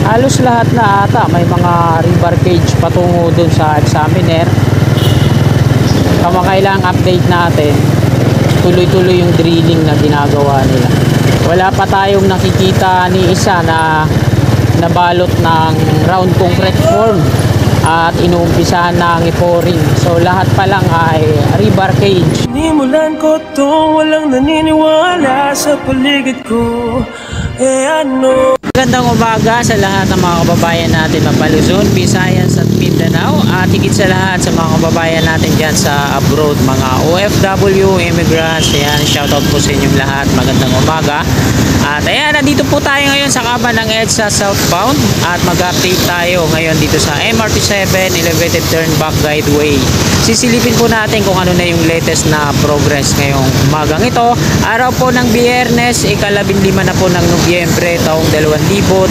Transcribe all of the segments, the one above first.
Halos lahat na ata may mga rebar cage patungo dun sa examiner. Kamakailang update natin, tuloy-tuloy yung drilling na ginagawa nila. Wala pa tayong nakikita ni isa na nabalot ng round concrete form at inuumpisahan na ang i-pouring. So lahat pa lang ay rebar cage. Nimulan ko to, walang naniniwala sa paligid ko. Magandang umaga sa lahat ng mga kababayan natin sa Luzon, Visayas at Mindanao, at higit sa lahat sa mga kababayan natin dyan sa abroad, mga OFW, immigrants. Ayan, shoutout po sa inyong lahat. Magandang umaga. At ayan, nandito po tayo ngayon sa kaban ng EDSA southbound at mag-update tayo ngayon dito sa MRT7 Elevated Turnback Guideway. Sisilipin po natin kung ano na yung latest na progress ngayong umagang ito. Araw po ng Biyernes, ika-15 na po ng Nobyembre taong 2024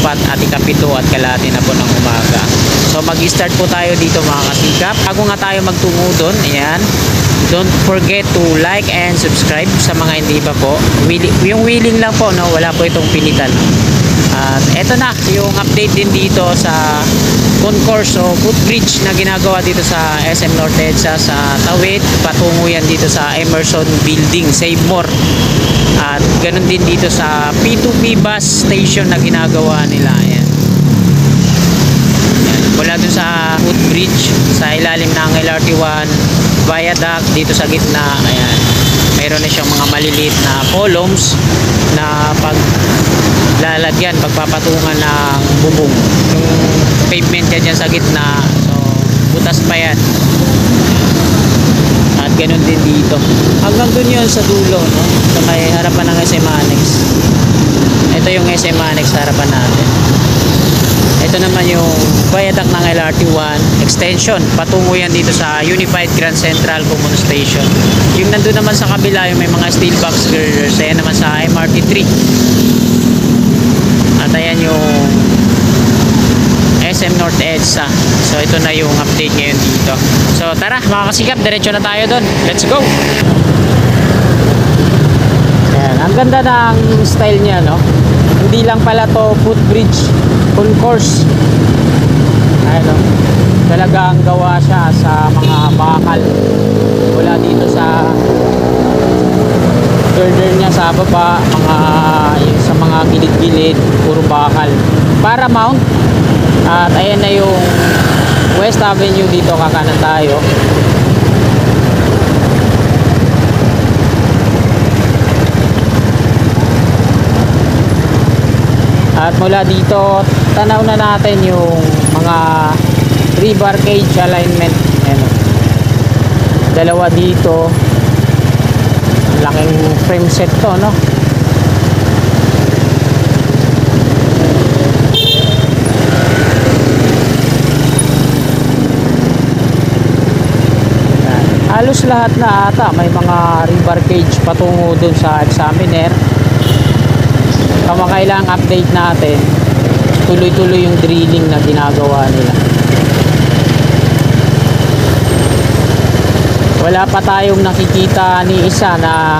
at ikapito at kalahati na po ng umaga. So mag-start po tayo dito mga kasikap. Bago nga tayo magtungo doon, ayan, don't forget to like and subscribe sa mga hindi pa po. Yung willing lang po, no? Wala po itong pilitan. At eto na yung update din dito sa concourse o footbridge na ginagawa dito sa SM North EDSA sa Tawid. Patungo yan dito sa Emerson Building, Save More. At ganun din dito sa P2P bus station na ginagawa nila. Ayan. Mula dun sa footbridge sa ilalim ng LRT1 viaduct dito sa gitna, ayan, mayroon na siyang mga maliliit na columns na lalagyan, pagpapatungan ng bubong yung pavement dyan sa gitna. So butas pa yan. At ganun din dito hanggang dun yun sa dulo, no? So may harapan ng SM Annex. Ito yung SM Annex sa harapan natin. Ito naman yung viaduct ng LRT1 extension. Patungo yan dito sa Unified Grand Central Common Station. Yung nandun naman sa kabila, yung may mga steel box girders, ayan naman sa MRT3. At ayan yung SM North EDSA. So ito na yung update ngayon dito. So tara mga kasikap, diretso na tayo doon. Let's go! Ayan, ang ganda ng style niya, no? Hindi lang pala to footbridge, concourse. Ayun, no? Talagang gawa siya sa mga bakal. Wala dito sa girder niya sa baba, sa mga gilid-gilid, puro bakal. Para mount. At ayan na yung West Avenue dito, kakanan tayo. At mula dito, tanaw na natin yung mga rebar cage alignment. Ayan. Dalawa dito. Ang laking frame set to, no? Ayan. Halos lahat na ata may mga rebar cage patungo dun sa examiner. Kamakailang update natin, tuloy-tuloy yung drilling na ginagawa nila. Wala pa tayong nakikita ni isa na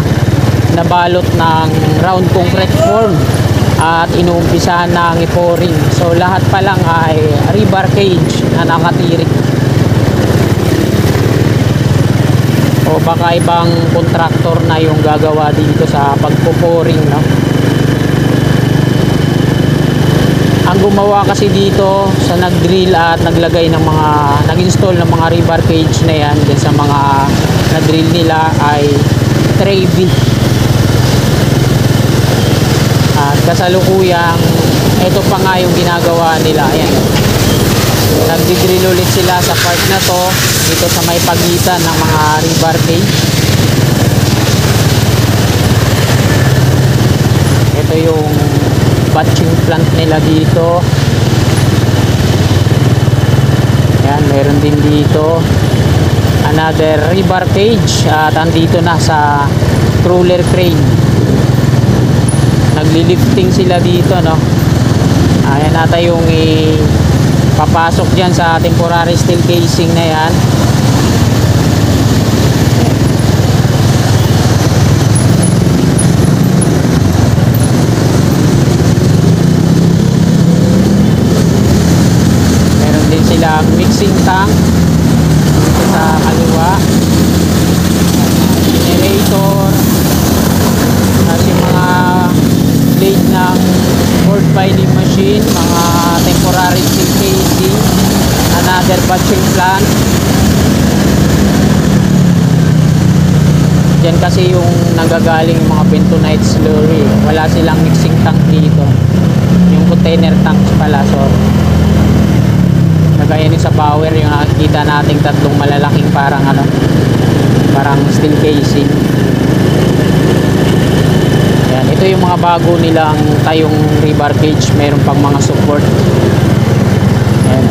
nabalot ng round concrete form at inuumpisahan na ang i-pouring. So lahat pa lang ay rebar cage na nakatirik. O baka ibang contractor na yung gagawa dito sa pagpo-pouring, no? Ang gumawa kasi dito sa nag-drill at naglagay ng mga nag-install ng mga rebar cage na yan din sa mga na-drill nila ay Trevi. At kasalukuyang ito pa nga yung ginagawa nila. Ayan, nagdi-drill ulit sila sa part na to dito sa may pagitan ng mga rebar cage. Ito yung batching plant nila dito. Ayan, meron din dito another rebar cage at andito na sa crawler crane. Nagli-lifting sila dito, no? Ayan nata yung papasok dyan sa temporary steel casing na yan. silang mixing tank dito sa kaliwa, generator, tapos yung mga blade ng board filing machine, mga temporary steel casing, another batching plant. Diyan kasi yung nanggagaling yung mga bentonite slurry. Wala silang mixing tank dito. Yung container tanks pala, sorry. Kagaya sa power, yung nakikita nating tatlong malalaking parang parang steel casing. Yan, ito yung mga bago nilang tayong rebar cage. Meron pang mga support. Yan.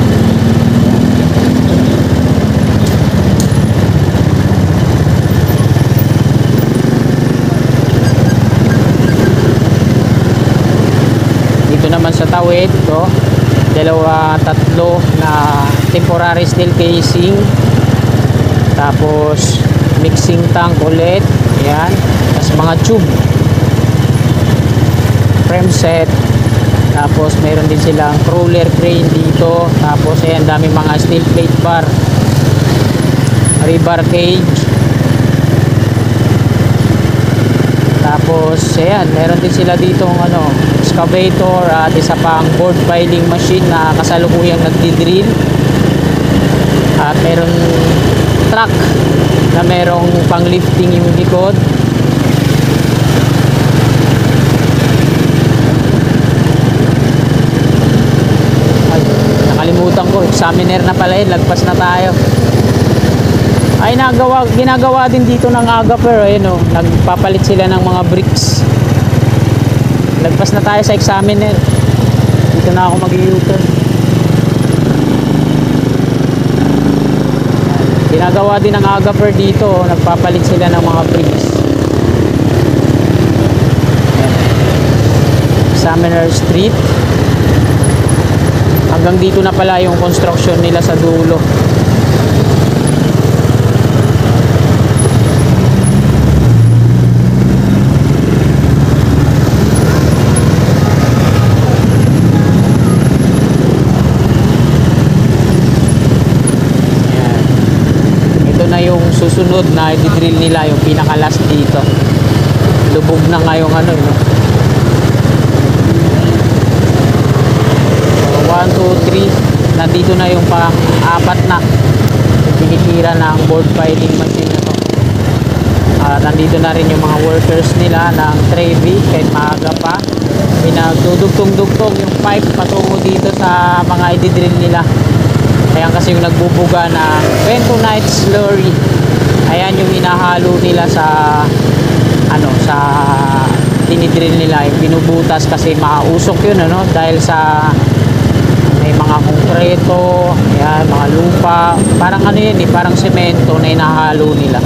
Dito naman sa tawid, ito tatlo na temporary steel casing, tapos mixing tank ulit, yan, tapos mga tube, frame set, tapos meron din silang crawler crane dito, tapos ayan, dami mga steel plate bar, rebar cage. Tapos ayan, meron din sila dito excavator at isa pang board filing machine na kasalukuyang nagdi-drill. At meron truck na merong pang lifting yung likod. Ay, nakalimutan ko, examiner na pala yun, lagpas na tayo. Ay, ginagawa din dito ng aga, pero ayun, nagpapalit sila ng mga bricks. Lagpas na tayo sa examiner. Dito na ako mag-u-turn. Ginagawa din ng agaper dito, nagpapalit sila ng mga bricks. Examiner Street. Hanggang dito na pala yung construction nila sa dulo. Yung susunod na i-drill nila, yung pinaka-last dito. Lubog na nga yung 1, 2, 3. Nandito na yung pang-apat na tinitira na ang board filing machine na to. Nandito na rin yung mga workers nila ng Trevi, kahit maaga pa. Pinagdudugtong-dugtong yung pipe patungo dito sa mga i-drill nila. Ayan kasi yung nagbubuga ng bentonite slurry. Ayan yung hinahalo nila sa sa dinidrill nila, yung binubutas kasi mausok yun dahil sa may mga konkreto, ayan, mga lupa, parang yun parang semento na hinahalo nila.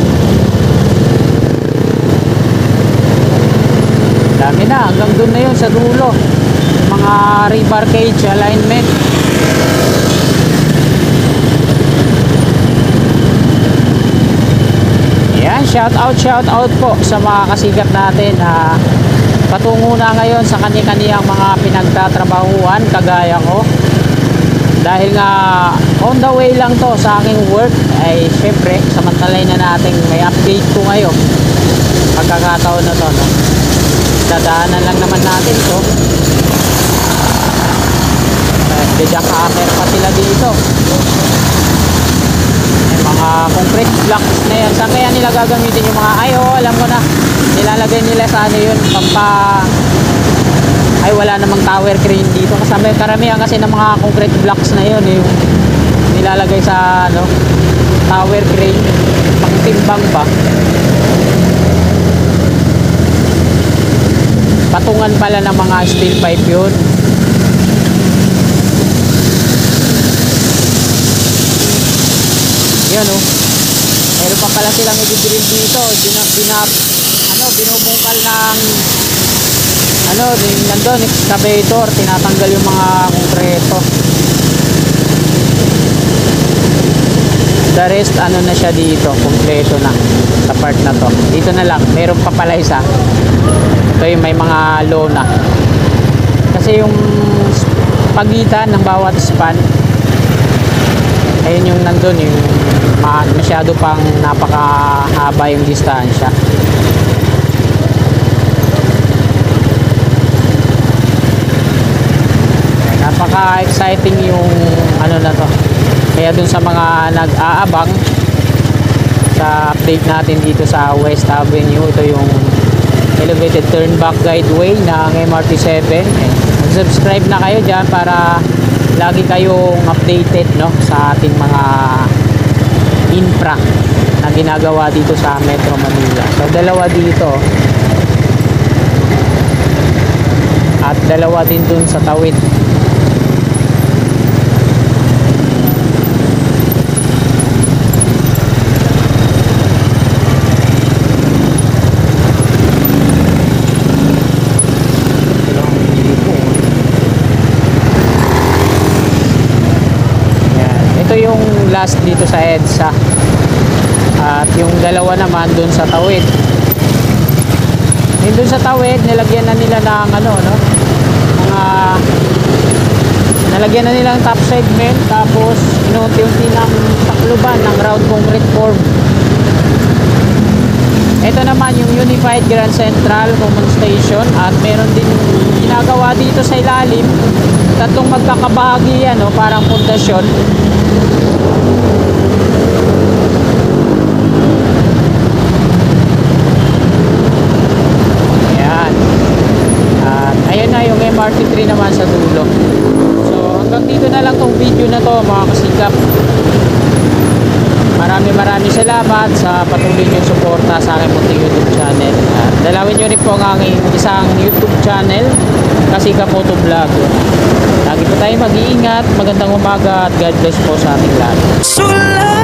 Dami na, hanggang doon na yun sa dulo, mga rebar cage alignment. Shout out po sa mga kasikat natin na patungo na ngayon sa kani-kaniyang mga pinagtatrabahuan kagaya ko. Dahil nga on the way lang to sa aking work, ay syempre samantalay na natin may update ko ngayon. Pagkakataon na to, dadaanan lang naman natin to. Jackhammer pa sila dito. Mga concrete blocks na yan. Saan kaya nila gagamitin yung mga alam ko na, nilalagay nila sa yun, wala namang tower crane dito kasama. Karamihan kasi ng mga concrete blocks na yun yung nilalagay sa tower crane, pangtimbang ba. Patungan pala ng mga steel pipe yun. Yan meron pa pala silang i-drill dito. Binubungkal ng nandun excavator, tinatanggal yung mga konkreto. The rest na siya dito, kompleto na sa part na to. Dito na lang, meron pa pala isa. Ito yung may mga lona. Kasi yung pagitan ng bawat span ayun yung nandun, yung masyado pang napakahaba yung distansya. Napaka-exciting yung ano na to. Kaya dun sa mga nag-aabang sa update natin dito sa West Avenue, ito yung elevated turn back guideway ng MRT7. Mag-subscribe na kayo dyan para lagi kayong updated, no, sa ating mga infra na ginagawa dito sa Metro Manila. So dalawa dito at dalawa din dun sa Tawid. Yung last dito sa EDSA at yung dalawa naman dun sa Tawid. Yung dun sa Tawid nilagyan na nila ng ano, no, mga nalagyan na nila ng top segment, tapos inuunti-unti ng takluban ng round concrete form. Ito naman yung Unified Grand Central Common Station at meron din ginagawa dito sa ilalim, tatlong magkakabahagi yan, no, parang pundasyon. Ayan. At ayan na yung MRT3 naman sa dulo. So hanggang dito na lang tong video na to, mga kasikap. Maraming salamat sa patuloy niyong suporta sa aking munting YouTube channel. At dalawin niyo rin po ang aking isang YouTube channel, Kasikap Moto Vlog. Lagi po tayo mag-iingat. Magandang umaga at God bless po sa ating lahat.